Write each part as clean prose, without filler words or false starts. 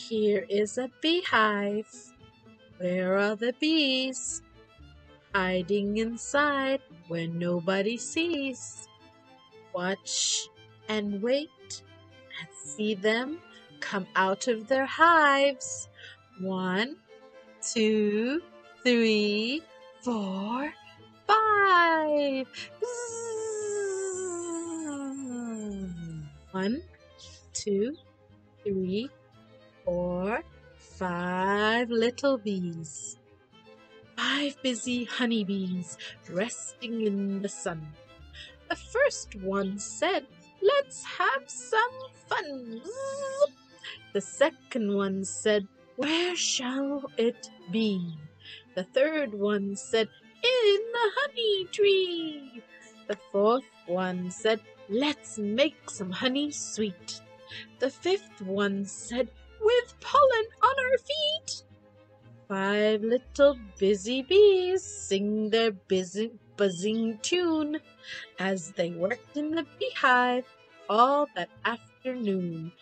Here is a beehive. Where are the bees? Hiding inside where nobody sees. Watch and wait and see them come out of their hives. 1, 2, 3, 4, 5. Bzzz. 1, 2, 3, 4, 5 little bees. 5 busy honeybees resting in the sun. The first one said, "Let's have some fun." Zzz. The second one said, "Where shall it be?" The third one said, "In the honey tree." The fourth one said, "Let's make some honey sweet." The fifth one said, "With pollen on our feet." 5 little busy bees sing their busy buzzing tune as they worked in the beehive all that afternoon.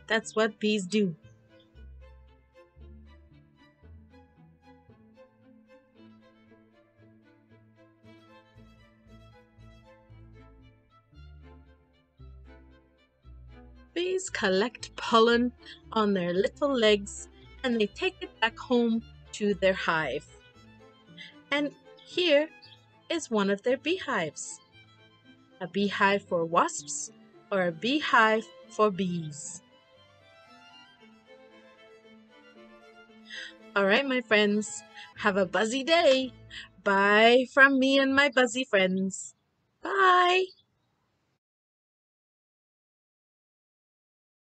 That's what bees do. Bees collect pollen on their little legs and they take it back home to their hive. And here is one of their beehives. A beehive for wasps or a beehive for bees. All right, my friends, have a buzzy day. Bye from me and my buzzy friends. Bye.